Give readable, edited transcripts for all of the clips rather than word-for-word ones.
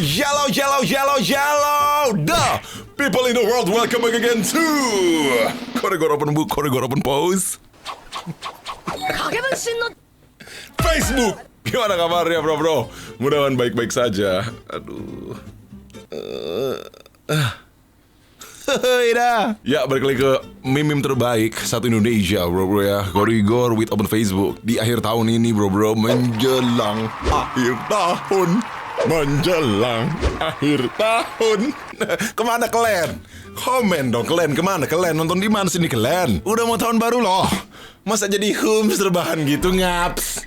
Yellow, the people in the world, welcome back again to Koregor Open Book, Koregor Open Pose Facebook. Gimana kabarnya bro? Mudah-mudahan baik-baik saja. Aduh. Ya, balik lagi ke meme terbaik satu Indonesia bro ya. Koregor with Open Facebook di akhir tahun ini bro. Menjelang akhir tahun. Kemana kalian? Komen dong kalian, kemana kalian? Nonton di mana sini kalian? Udah mau tahun baru loh. Masa jadi hums rebahan gitu? Ngaps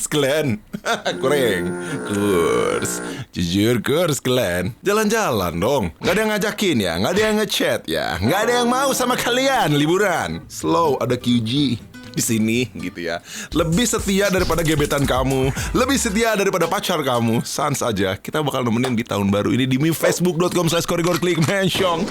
kalian. Kurang kurs. Jujur kurs kalian. Jalan-jalan dong. Gak ada yang ngajakin ya, gak ada yang ngechat ya, gak ada yang mau sama kalian liburan. Slow, ada QG di sini gitu ya. Lebih setia daripada gebetan kamu, lebih setia daripada pacar kamu. Sans aja, kita bakal nemenin di tahun baru ini di facebook.com/koregor klik mention.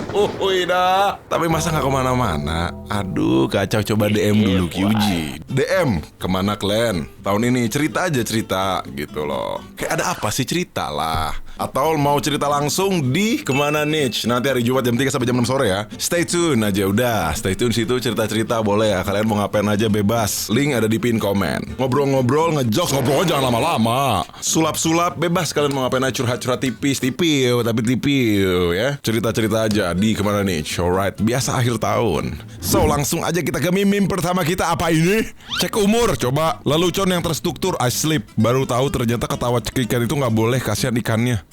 Dah. Tapi masa gak kemana-mana? Aduh kacau, coba DM dulu QG. DM kemana kalian? Tahun ini cerita aja cerita gitu loh. Kayak ada apa sih, cerita lah. Atau mau cerita langsung di kemana niche? Nanti hari Jumat jam 3 sampai jam 6 sore ya. Stay tune aja udah. Stay tune situ, cerita-cerita boleh ya. Kalian mau ngapain aja bebas. Link ada di pin komen. Ngobrol-ngobrol, ngejokes, ngobrol jangan lama-lama. Sulap-sulap bebas, kalian mau ngapain aja, curhat-curhat tipis ya. Cerita-cerita aja di kemana niche. Alright, biasa akhir tahun. So langsung aja kita ke meme pertama kita. Apa ini? Cek umur coba. Lelucon yang terstruktur. I sleep. Baru tahu ternyata ketawa cekikan itu gak boleh, kasihan ikannya.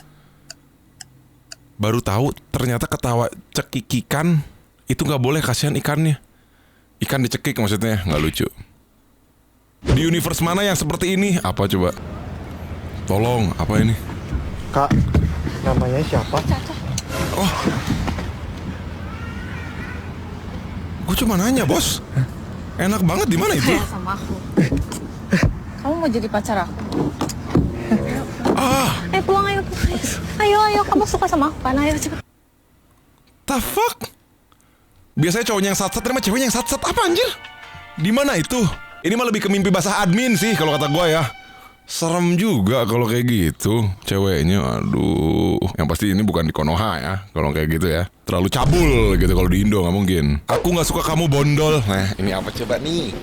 Baru tahu ternyata ketawa cekikikan itu gak boleh, kasihan ikannya. Ikan dicekik maksudnya, gak lucu. Di universe mana yang seperti ini? Apa coba? Tolong, apa ini? Kak, namanya siapa? Oh, gue cuma nanya bos. Enak banget, di mana itu? Sama aku. Kamu mau jadi pacar aku? Pulang ayo. Ayo, kamu suka sama aku kan? Ayo cepat. The fuck? Biasanya cowoknya yang sat-sat, terima ceweknya yang sat-sat. Apa anjir? Di mana itu? Ini mah lebih ke mimpi basah admin sih kalau kata gue ya. Serem juga kalau kayak gitu ceweknya. Aduh. Yang pasti ini bukan di Konoha ya. Kalau kayak gitu ya, terlalu cabul gitu kalau di Indo, nggak mungkin. Aku nggak suka kamu bondol. Nah, ini apa coba nih?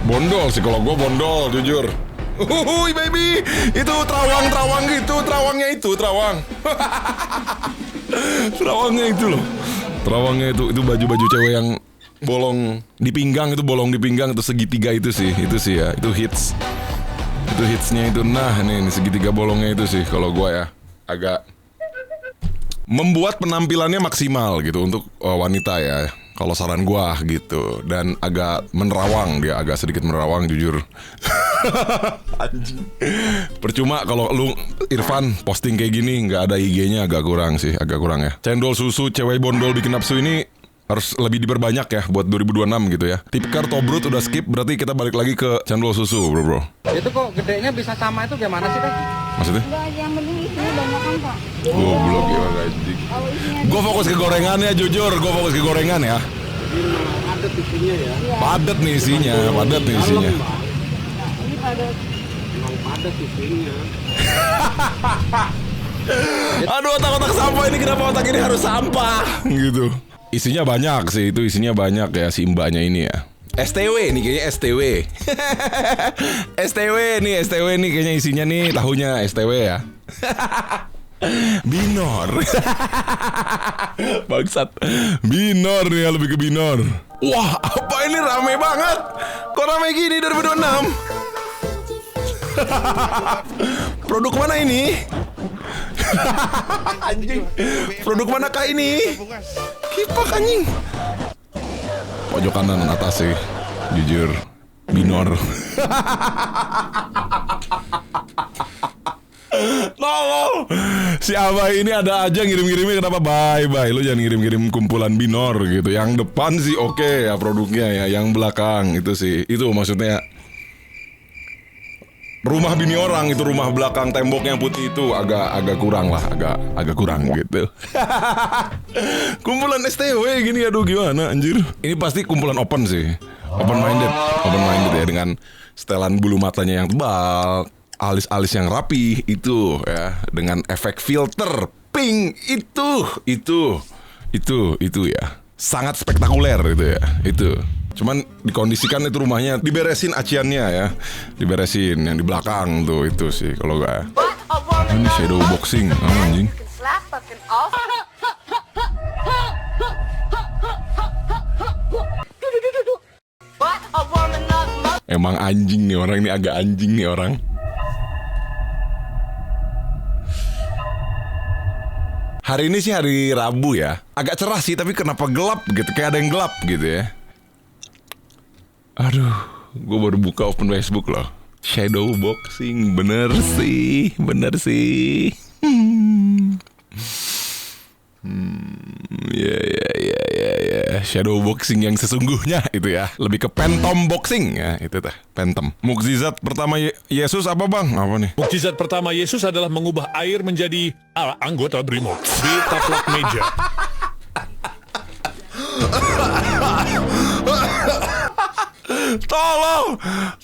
Bondol sih kalau gue, bondol jujur. Uhuy baby, itu terawang gitu, terawangnya itu terawang. Terawangnya itu loh. Terawangnya itu baju-baju cewek yang bolong di pinggang, itu bolong di pinggang, itu segitiga itu sih ya, itu hits. Itu hitsnya itu. Nah, ini segitiga bolongnya itu sih kalau gue ya, agak membuat penampilannya maksimal gitu untuk wanita ya. Kalau saran gua gitu. Dan agak menerawang, dia agak sedikit menerawang jujur. Anjing. Percuma kalau lu Irfan posting kayak gini nggak ada IG-nya, agak kurang ya. Cendol susu cewek bondol bikin nafsu ini harus lebih diperbanyak ya buat 2026 gitu ya. Tipikar Tobrut udah skip, berarti kita balik lagi ke cendol susu bro. Itu kok gedenya bisa sama itu gimana sih teh? Maksudnya? Enggak, yang penting isinya banyak kan Pak. Goblok gimana anjing. Gue fokus ke gorengannya jujur, gue fokus ke gorengan ya. Padat isinya ya. Padat nih isinya. Ini padat. Emang padat isinya. Aduh, otak-otak sampah ini, kenapa otak ini harus sampah gitu. Isinya banyak sih, itu isinya banyak ya si mbaknya ini ya. STW nih kayaknya, STW. STW nih kayaknya isinya nih, tahunya STW ya. Binor. Bangsat. Binor nih ya, lebih ke binor. Wah, apa ini rame banget. Kok rame gini 2026? Produk mana ini? Anjing. Produk manakah ini? Kipak anjing. Pojok kanan atas sih, jujur. Binor. Tolong. Si Abah ini ada aja ngirim-ngirimnya, kenapa bye. Lu jangan ngirim-ngirim kumpulan binor gitu. Yang depan sih oke ya produknya ya, yang belakang itu sih, itu maksudnya rumah bini orang, itu rumah belakang temboknya yang putih itu agak kurang lah, agak kurang gitu. Kumpulan STW gini, aduh gimana anjir. Ini pasti kumpulan open sih. Open minded ya, dengan setelan bulu matanya yang tebal, alis-alis yang rapi itu ya, dengan efek filter pink itu ya. Sangat spektakuler itu ya. Itu. Cuman dikondisikan itu rumahnya, diberesin aciannya ya. Diberesin yang di belakang tuh itu sih kalau gak. Ini shadow boxing, anjing. Emang anjing nih orang, ini agak anjing nih orang. Hari ini sih hari Rabu ya. Agak cerah sih, tapi kenapa gelap gitu? Kayak ada yang gelap gitu ya. Aduh, gue baru buka open Facebook loh. Shadow boxing, bener sih. Ya. Shadow boxing yang sesungguhnya itu ya. Lebih ke phantom boxing ya, itu teh, phantom. Mukjizat pertama Yesus apa bang? Apa nih? Mukjizat pertama Yesus adalah mengubah air menjadi anggota BRIMOB di taplak meja.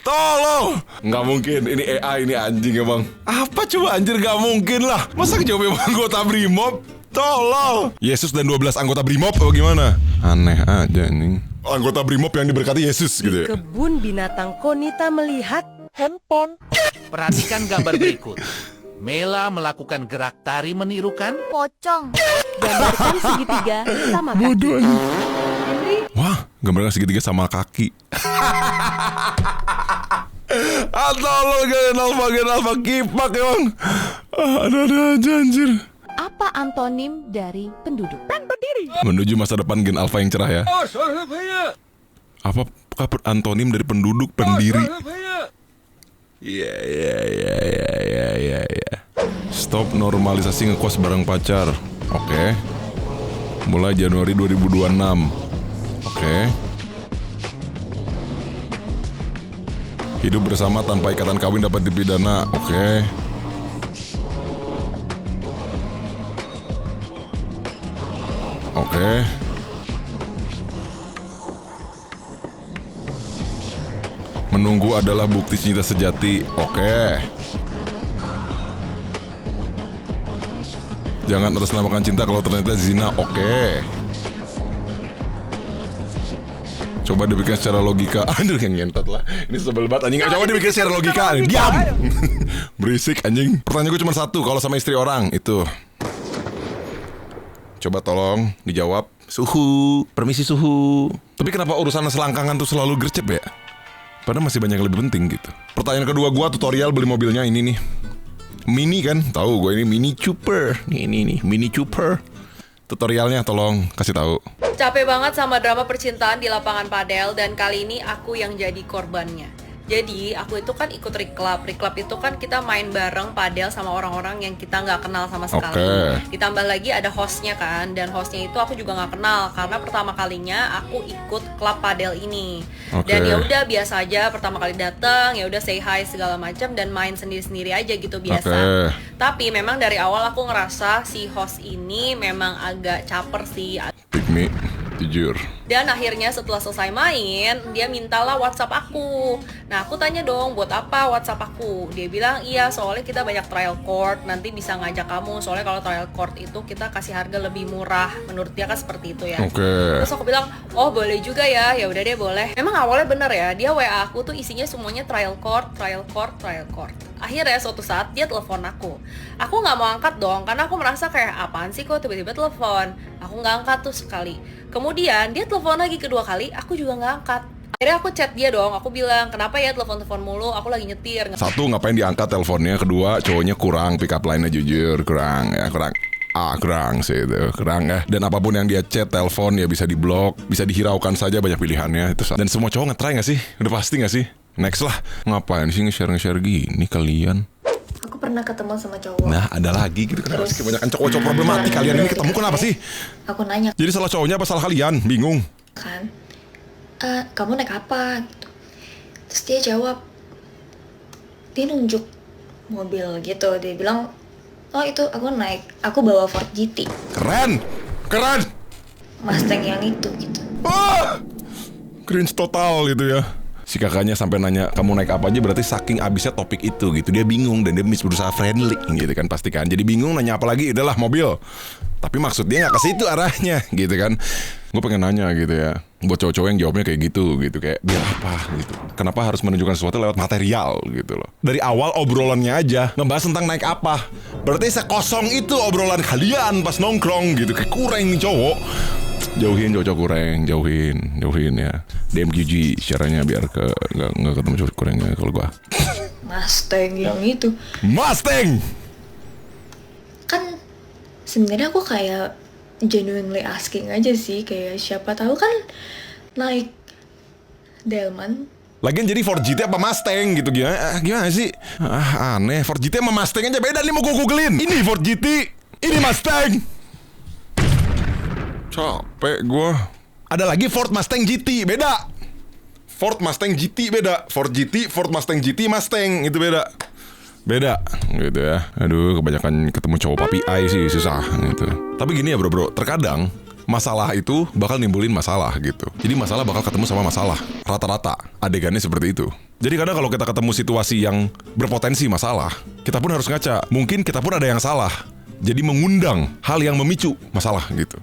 Tolong. Nggak mungkin, ini AI, ini anjing ya bang. Apa coba anjir, nggak mungkin lah. Masa jawabnya anggota BRIMOB? Tolong. Yesus dan 12 anggota BRIMOB apa gimana? Aneh aja nih. Anggota BRIMOB yang diberkati Yesus gitu ya. Kebun binatang Konita melihat handphone. Perhatikan gambar berikut. Mela melakukan gerak tari menirukan Pocong. Gambarkan segitiga sama kaki. Bodoh. Wah, gambarkan segitiga sama kaki. Tolong gen alfa kipak emang. Ada aja anjir. Apa antonim dari penduduk? Menuju masa depan gen alfa yang cerah ya. Apa antonim dari penduduk pendiri? Iya. Stop normalisasi ngekos bareng pacar. Oke. Mulai Januari 2026. Oke. Hidup bersama tanpa ikatan kawin dapat dipidana. Oke. Menunggu adalah bukti cinta sejati. Oke. Jangan atasnamakan cinta kalau ternyata zina. Oke. Coba dipikir secara logika. Aduh, yang ngentot lah. Ini sebel banget anjing. Coba dipikir secara logika. Diam. Berisik anjing. Pertanyaan gue cuma satu. Kalau sama istri orang itu, coba tolong dijawab. Suhu. Permisi suhu. Tapi kenapa urusan selangkangan tuh selalu gercep ya? Padahal masih banyak yang lebih penting gitu. Pertanyaan kedua gue, tutorial beli mobilnya ini nih. Mini kan? Tahu gue ini Mini Cooper. Nih Mini Cooper. Tutorialnya tolong kasih tahu. Capek banget sama drama percintaan di lapangan padel, dan kali ini aku yang jadi korbannya. Jadi aku itu kan ikut Reclub. Reclub itu kan kita main bareng padel sama orang-orang yang kita nggak kenal sama sekali. Ditambah lagi ada hostnya kan, dan hostnya itu aku juga nggak kenal karena pertama kalinya aku ikut klub padel ini. Dan ya udah biasa aja, pertama kali datang ya udah say hi segala macam dan main sendiri-sendiri aja gitu biasa. Tapi memang dari awal aku ngerasa si host ini memang agak caper sih. Pick me, jujur. Dan akhirnya setelah selesai main, dia mintalah WhatsApp aku. Nah, aku tanya dong, buat apa WhatsApp aku? Dia bilang, iya soalnya kita banyak trial court, nanti bisa ngajak kamu. Soalnya kalau trial court itu kita kasih harga lebih murah. Menurut dia kan seperti itu ya. Terus aku bilang, oh boleh juga ya, ya udah deh boleh. Memang awalnya bener ya, dia WA aku tuh isinya semuanya trial court. Akhirnya suatu saat dia telepon aku. Aku nggak mau angkat dong, karena aku merasa kayak apaan sih kok tiba-tiba telepon. Aku nggak angkat tuh sekali. Kemudian dia telepon lagi kedua kali, aku juga nggak angkat. Akhirnya aku chat dia dong, aku bilang kenapa ya telepon-telepon mulu, aku lagi nyetir. Satu, ngapain diangkat teleponnya. Kedua, cowoknya kurang pick up line-nya, jujur kurang sih itu, kurang ya. Dan apapun yang dia chat, telepon ya bisa diblok, bisa dihiraukan saja, banyak pilihannya itu. Dan semua cowok nge-try nggak sih? Udah pasti nggak sih? Next lah, ngapain sih nge-share gini kalian? Aku pernah ketemu sama cowok. Nah, ada lagi gitu. Kenapa sih kebanyakan cowok-cowok problematik kalian ini ketemu kenapa sih? Aku nanya Jadi salah cowoknya apa salah kalian? Bingung. kan, kamu naik apa? Gitu. Terus dia jawab, dia nunjuk mobil gitu. Dia bilang, oh itu aku bawa Ford GT. Keren. Mustang yang itu gitu. Cringe total gitu ya. Si kakaknya sampai nanya kamu naik apa aja, berarti saking abisnya topik itu gitu. Dia bingung dan dia berusaha friendly gitu kan pasti kan. Jadi bingung nanya apa lagi, udahlah mobil. Tapi maksudnya gak ke situ arahnya gitu kan. Gue pengen nanya gitu ya, buat cowok-cowok yang jawabnya kayak gitu kayak biar apa gitu. Kenapa harus menunjukkan sesuatu lewat material gitu loh. Dari awal obrolannya aja ngebahas tentang naik apa. Berarti sekosong itu obrolan kalian pas nongkrong gitu. Kayak kurang nih cowok. Jauhin cowok kurang, jauhin ya. DMGG caranya biar nggak ketemu cowok kurangnya kalau gua. Mustang yang itu. Mustang. Kan sebenarnya aku kayak genuinely asking aja sih, kayak siapa tahu kan naik Delman. Lagian jadi Ford GT apa Mustang gitu gimana sih? Aneh, Ford GT sama Mustang aja beda nih, mau gue googlein. Ini Ford GT, ini Mustang. Capek gue. Ada lagi Ford Mustang GT, beda. Ford Mustang GT beda. Ford GT, Ford Mustang GT, Mustang itu beda. Beda gitu ya. Aduh, kebanyakan ketemu cowok papi ai sih susah gitu. Tapi gini ya bro, terkadang masalah itu bakal nimbulin masalah gitu. Jadi masalah bakal ketemu sama masalah. Rata-rata adegannya seperti itu. Jadi kadang kalau kita ketemu situasi yang berpotensi masalah, kita pun harus ngaca. Mungkin kita pun ada yang salah. Jadi mengundang hal yang memicu masalah gitu.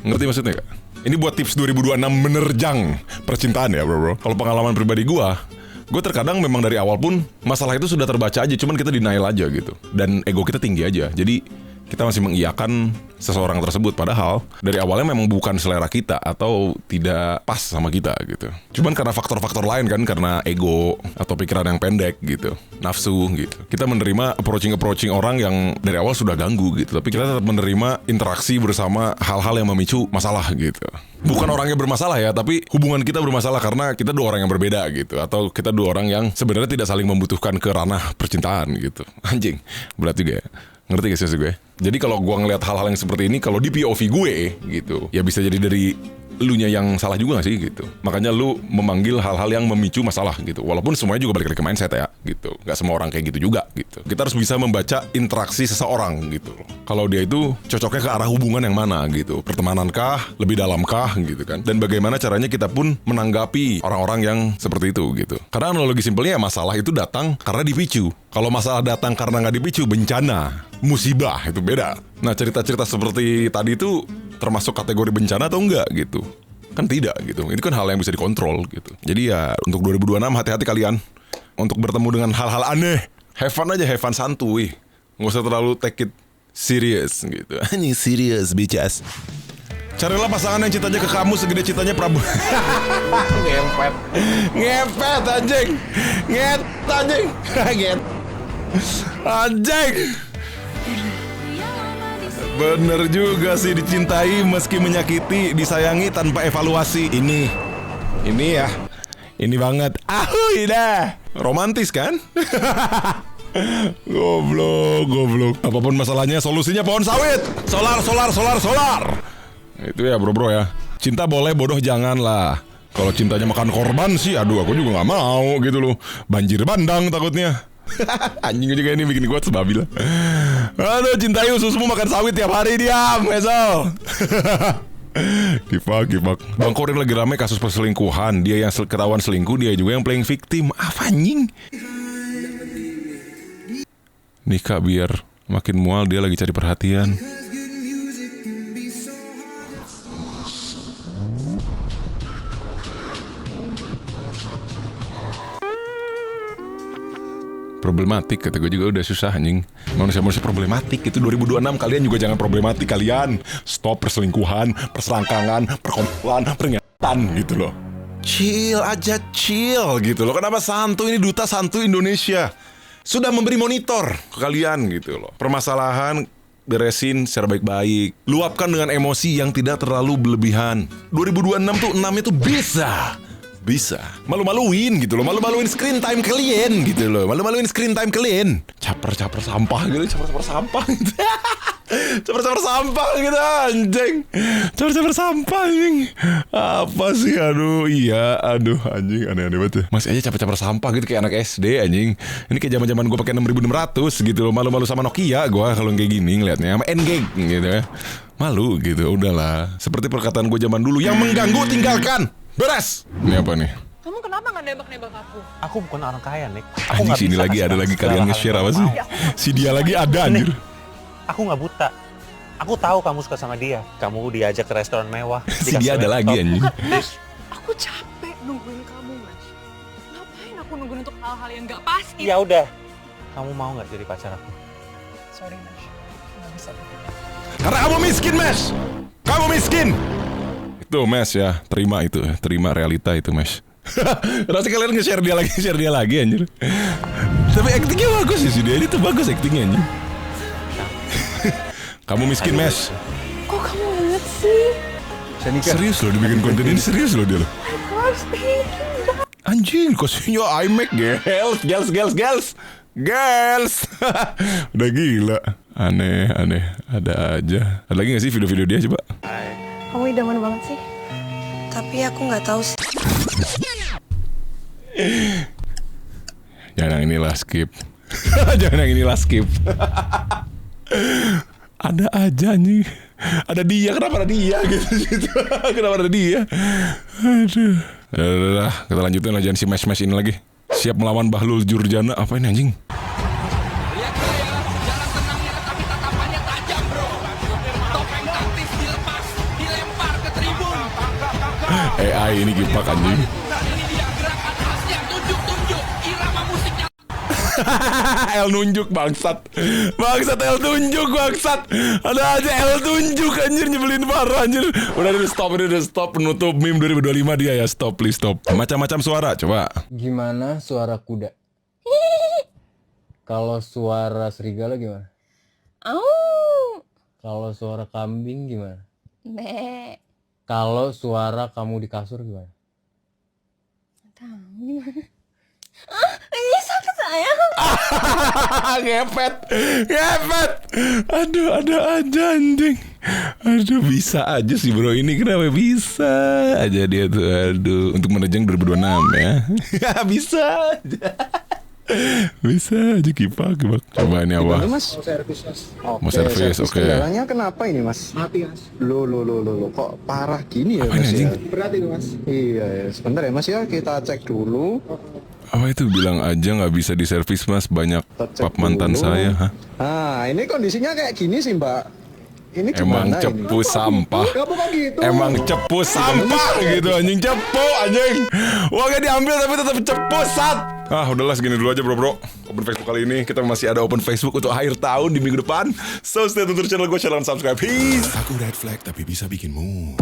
Ngerti maksudnya gak? Ini buat tips 2026 menerjang percintaan ya bro. Kalau pengalaman pribadi gue terkadang memang dari awal pun masalah itu sudah terbaca aja, cuman kita denial aja gitu. Dan ego kita tinggi aja. Jadi kita masih mengiyakan seseorang tersebut, padahal dari awalnya memang bukan selera kita atau tidak pas sama kita gitu. Cuman karena faktor-faktor lain kan, karena ego atau pikiran yang pendek gitu, nafsu gitu. Kita menerima approaching orang yang dari awal sudah ganggu gitu, tapi kita tetap menerima interaksi bersama hal-hal yang memicu masalah gitu. Bukan orangnya bermasalah ya, tapi hubungan kita bermasalah karena kita dua orang yang berbeda gitu, atau kita dua orang yang sebenarnya tidak saling membutuhkan ke ranah percintaan gitu. Anjing, berat juga ya. Ngerti gak sih gue? Jadi kalau gue ngeliat hal-hal yang seperti ini, kalau di POV gue gitu, ya bisa jadi dari elunya yang salah juga gak sih gitu. Makanya lu memanggil hal-hal yang memicu masalah gitu. Walaupun semuanya juga balik lagi ke mindset ya gitu. Gak semua orang kayak gitu juga gitu. Kita harus bisa membaca interaksi seseorang gitu. Kalau dia itu cocoknya ke arah hubungan yang mana gitu. Pertemanankah, lebih dalamkah gitu kan. Dan bagaimana caranya kita pun menanggapi orang-orang yang seperti itu gitu. Karena analogi simpelnya ya, masalah itu datang karena dipicu. Kalau masalah datang karena gak dipicu, bencana, musibah, itu beda. Nah cerita-cerita seperti tadi itu termasuk kategori bencana atau enggak gitu? Kan tidak gitu. Itu kan hal yang bisa dikontrol gitu. Jadi ya untuk 2026 hati-hati kalian untuk bertemu dengan hal-hal aneh. Have fun aja, have fun santuy. Nggak usah terlalu take it serious gitu. Anjing serious bitches. Carilah pasangan yang cintanya ke kamu segede cintanya Prabu. Ngepet anjing. Anjing. Bener juga sih, dicintai meski menyakiti, disayangi tanpa evaluasi. Ini ya, ini banget. Dah. Romantis kan? Goblok. Apapun masalahnya, solusinya pohon sawit. Solar. Itu ya bro ya. Cinta boleh, bodoh jangan lah. Kalau cintanya makan korban sih, aduh aku juga gak mau gitu loh. Banjir bandang takutnya. Anjing juga ini bikin gue sebabil. Aduh, cintai ususmu makan sawit tiap hari, diam Esol. Kifak. Bang Korin lagi rame kasus perselingkuhan. Dia yang ketahuan selingkuh, dia juga yang playing victim. Apa anjing? Nikah biar makin mual, dia lagi cari perhatian. Problematik, kata gue juga udah susah anjing. Manusia-manusia problematik. Itu 2026, kalian juga jangan problematik kalian. Stop perselingkuhan, perselangkangan, perkompulan, peringatan gitu loh. Chill aja, chill gitu loh. Kenapa santuy, ini duta santuy Indonesia sudah memberi monitor ke kalian gitu loh. Permasalahan beresin secara baik-baik. Luapkan dengan emosi yang tidak terlalu berlebihan. 2026 tuh 6-nya tuh bisa malu-maluin gitu loh, malu-maluin screen time kalian gitu loh, malu-maluin screen time kalian, caper sampah gitu, caper sampah gitu. Caper sampah gitu anjing, caper sampah anjing, apa sih, aduh anjing aneh banget. Masih aja caper sampah gitu kayak anak SD anjing. Ini kayak zaman gue pakai 6600 gitu loh, malu-malu sama Nokia gue kalau kayak gini ngeliatnya, sama N-Gag gitu ya, malu gitu. Udahlah, seperti perkataan gue zaman dulu, yang mengganggu tinggalkan. Beres. Ini apa nih? Kamu kenapa nggak nembak-nembak aku? Aku bukan orang kaya, Nick. Anjing sini lagi ada lagi kalian nge-share apa sih? Si dia lagi ada anjir. Aku nggak buta. Aku tahu kamu suka sama dia. Kamu diajak ke restoran mewah. Si dia ada lagi anjing. Mas, aku capek nungguin kamu, Mas. Ngapain aku nungguin untuk hal-hal yang nggak pasti? Ya udah. Kamu mau nggak jadi pacar aku? Sorry, Mas. Nggak bisa. Karena kamu miskin, Mes. Kamu miskin. Itu Mes ya, terima realita itu Mes. Rasa kalian nge-share dia lagi anjir. Tapi actingnya bagus sih dia, ini tuh bagus actingnya anjir. Kamu miskin Mes. Kok kamu inget sih? Serius loh dibikin konten ini, serius loh dia loh. Anjing, kostumnya iMac, girls. Udah gila. Aneh, ada aja. Ada lagi gak sih video-video dia coba? Kamu idaman banget sih. Tapi aku nggak tahu sih. Jangan yang inilah skip. Jangan yang inilah skip. Ada aja nih. Ada dia, kenapa ada dia gitu. Kenapa ada dia? Aduh. Udah, kita lanjutin lah, jangan si Mesh ini lagi. Siap melawan Bahlul Jurjana. Apa ini anjing? AI ini gipak anjing. El nunjuk bangsat. El tunjuk bangsat. Ada aja El tunjuk anjir, nyebelin parah anjir. Udah stop penutup meme 2025 dia ya. Stop, please stop. Macam-macam suara coba. Gimana suara kuda? Kalau suara serigala gimana? Kalau suara kambing gimana? Kalau suara kamu di kasur gimana? Tahu gimana? Ini sakit saya. Ngepet. Aduh, ada aja anjing. Aduh, bisa aja sih bro ini, kenapa bisa aja dia tuh. Aduh, untuk menajang 2026 ya. Bisa aja. Bisa aja kipak. Coba ini apa? Mas. Mau servis, oke. Kendalanya kenapa ini Mas? Mati, Mas. Loh, kok parah gini ya Apa Mas ini, ya? Berat itu, Mas. Iya, sebentar ya Mas ya, kita cek dulu. Apa itu, bilang aja nggak bisa diservis Mas, banyak Kita cek pap mantan dulu. saya. Hah? Nah, ini kondisinya kayak gini sih Mbak. Ini Emang gimana cepu ini? sampah. Kamu kok gitu? Emang cepu sampah gitu anjing, cepu anjing. Uangnya diambil tapi tetap cepu sat. Ah udahlah segini dulu aja bro. Open Facebook kali ini kita masih ada open Facebook untuk akhir tahun di minggu depan. So stay tune terus channel gue, channel subscribe. Peace. Aku red flag tapi bisa bikin move.